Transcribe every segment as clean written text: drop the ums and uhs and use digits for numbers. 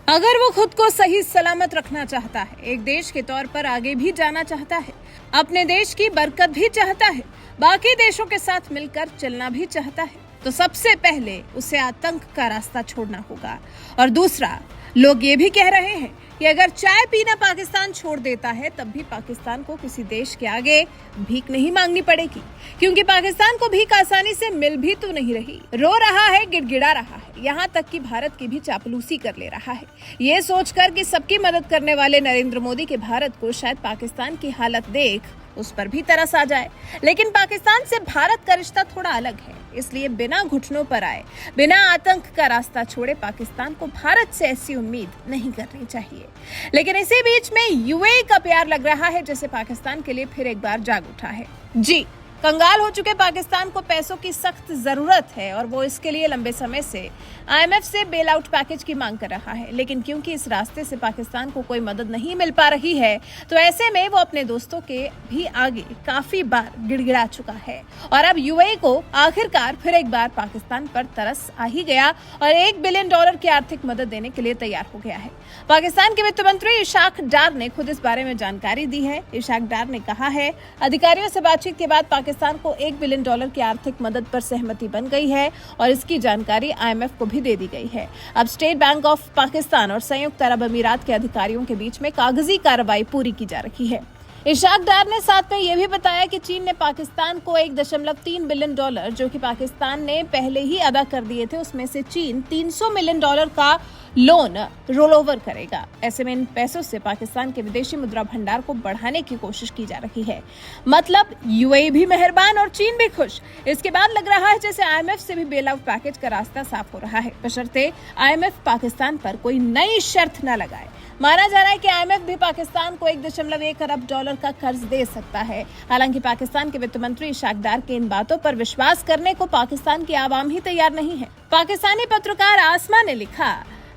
अगर वो खुद को सही सलामत रखना चाहता है, एक देश के तौर पर आगे भी जाना चाहता है, अपने देश की बरकत भी चाहता है, बाकी देशों के साथ मिलकर चलना भी चाहता है, तो सबसे पहले उसे आतंक का रास्ता छोड़ना होगा। और दूसरा, लोग ये भी कह रहे हैं कि अगर चाय पीना पाकिस्तान छोड़ देता है तब भी पाकिस्तान को किसी देश के आगे भीख नहीं मांगनी पड़ेगी, क्योंकि पाकिस्तान को भीख आसानी से मिल भी तो नहीं रही। रो रहा है, गिड़गिड़ा रहा है, यहाँ तक कि भारत की भी चापलूसी कर ले रहा है, ये सोचकर कि सबकी मदद करने वाले नरेंद्र मोदी के भारत को शायद पाकिस्तान की हालत देख उस पर भी तरस आ जाए। लेकिन पाकिस्तान से भारत का रिश्ता थोड़ा अलग है, इसलिए बिना घुटनों पर आए, बिना आतंक का रास्ता छोड़े पाकिस्तान को भारत से ऐसी उम्मीद नहीं करनी चाहिए। लेकिन इसी बीच में यूएई का प्यार लग रहा है जैसे पाकिस्तान के लिए फिर एक बार जाग उठा है। जी, कंगाल हो चुके पाकिस्तान को पैसों की सख्त जरूरत है और वो इसके लिए लंबे समय से आईएमएफ से बेल आउट पैकेज की मांग कर रहा है। लेकिन क्योंकि इस रास्ते से पाकिस्तान को कोई मदद नहीं मिल पा रही है, तो ऐसे में वो अपने दोस्तों के भी आगे काफी बार गिड़गिड़ा चुका है। और अब यूएई को आखिरकार फिर एक बार पाकिस्तान पर तरस आ ही गया और $1 बिलियन की आर्थिक मदद देने के लिए तैयार हो गया है। पाकिस्तान के वित्त मंत्री इशाक डार ने खुद इस बारे में जानकारी दी है। इशाक डार ने कहा है, अधिकारियों से बातचीत के बाद पाकिस्तान को $1 बिलियन की आर्थिक मदद पर सहमति बन गई है और इसकी जानकारी आईएमएफ को भी दे दी गई है। अब स्टेट बैंक ऑफ पाकिस्तान और संयुक्त अरब अमीरात के अधिकारियों के बीच में कागजी कार्रवाई पूरी की जा रही है। इशाक डार ने साथ में यह भी बताया कि चीन ने पाकिस्तान को $1.3 बिलियन जो कि पाकिस्तान ने पहले ही अदा कर दिए थे, उसमें से चीन $300 मिलियन का लोन रोल ओवर करेगा। ऐसे में इन पैसों से पाकिस्तान के विदेशी मुद्रा भंडार को बढ़ाने की कोशिश की जा रही है। मतलब यूएई भी मेहरबान और चीन भी खुश। इसके बाद लग रहा है जैसे आईएमएफ से भी बेल आउट पैकेज का रास्ता साफ हो रहा है, बशर्ते आईएमएफ पाकिस्तान पर कोई नई शर्त न लगाए। माना जा रहा है कि आईएमएफ भी पाकिस्तान को $1.1 अरब का कर्ज दे सकता है। हालांकि पाकिस्तान के वित्त मंत्री इशाक डार के इन बातों पर विश्वास करने को पाकिस्तान की आवाम ही तैयार नहीं है। पाकिस्तानी पत्रकार आसमा ने लिखा,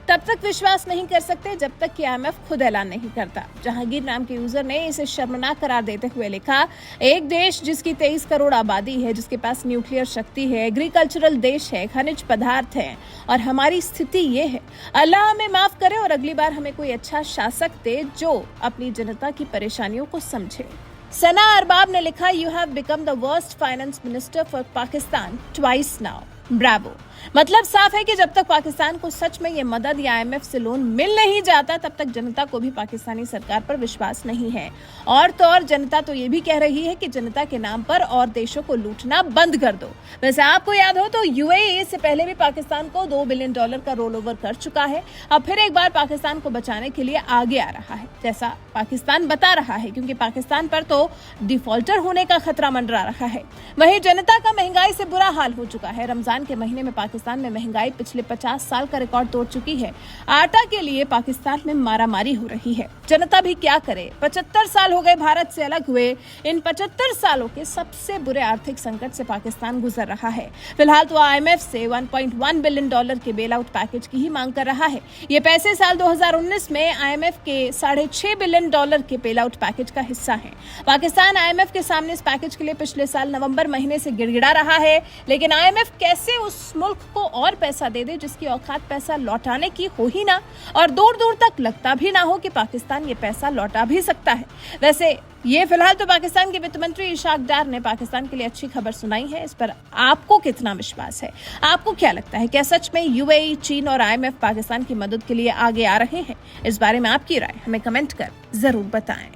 तब तक विश्वास नहीं कर सकते जब तक कि आईएमएफ खुद ऐलान नहीं करता। जहांगीर नाम के यूजर ने इसे शर्मनाक करार देते हुए लिखा, एक देश जिसकी 23 करोड़ आबादी है, जिसके पास न्यूक्लियर शक्ति है, एग्रीकल्चरल देश है, खनिज पदार्थ है, और हमारी स्थिति ये है। अल्लाह हमें माफ करे और अगली बार हमें कोई अच्छा शासक दे जो अपनी जनता की परेशानियों को समझे। सना अरबाब ने लिखा, you have become the worst finance minister for Pakistan twice now, Bravo. मतलब साफ है कि जब तक पाकिस्तान को सच में ये मदद या आईएमएफ से लोन मिल नहीं जाता, तब तक जनता को भी पाकिस्तानी सरकार पर विश्वास नहीं है। और तो और जनता तो ये भी कह रही है कि जनता के नाम पर और देशों को लूटना बंद कर दो। वैसे आपको याद हो तो यूएई इससे पहले भी पाकिस्तान को $2 बिलियन का रोल ओवर कर चुका है। अब फिर एक बार पाकिस्तान को बचाने के लिए आगे आ रहा है, जैसा पाकिस्तान बता रहा है, क्योंकि पाकिस्तान पर तो डिफॉल्टर होने का खतरा मंडरा रहा है। वहीं जनता का महंगाई से बुरा हाल हो चुका है। रमजान के महीने में पाकिस्तान में महंगाई पिछले 50 साल का रिकॉर्ड तोड़ चुकी है। आटा के लिए पाकिस्तान में मारामारी हो रही है। जनता भी क्या करे, 75 साल हो गए भारत से अलग हुए। इन 75 सालों के सबसे बुरे आर्थिक संकट से पाकिस्तान गुजर रहा है। फिलहाल तो आईएमएफ से $1.1 बिलियन के बेल आउट पैकेज की ही मांग कर रहा है। ये पैसे साल 2019 में आईएमएफ के $6.5 बिलियन के बेल आउट पैकेज का हिस्सा है। पाकिस्तान आईएमएफ के सामने इस पैकेज के लिए पिछले साल नवंबर महीने से गिड़गिड़ा रहा है, लेकिन आईएमएफ कैसे उस मुल्क को और पैसा दे दे जिसकी औकात पैसा लौटाने की हो ही ना, और दूर दूर तक लगता भी ना हो कि पाकिस्तान ये पैसा लौटा भी सकता है। वैसे ये फिलहाल तो पाकिस्तान के वित्त मंत्री इशाक डार ने पाकिस्तान के लिए अच्छी खबर सुनाई है। इस पर आपको कितना विश्वास है? आपको क्या लगता है, क्या सच में यूएई, चीन और आईएमएफ पाकिस्तान की मदद के लिए आगे आ रहे हैं? इस बारे में आपकी राय हमें कमेंट कर जरूर बताएं।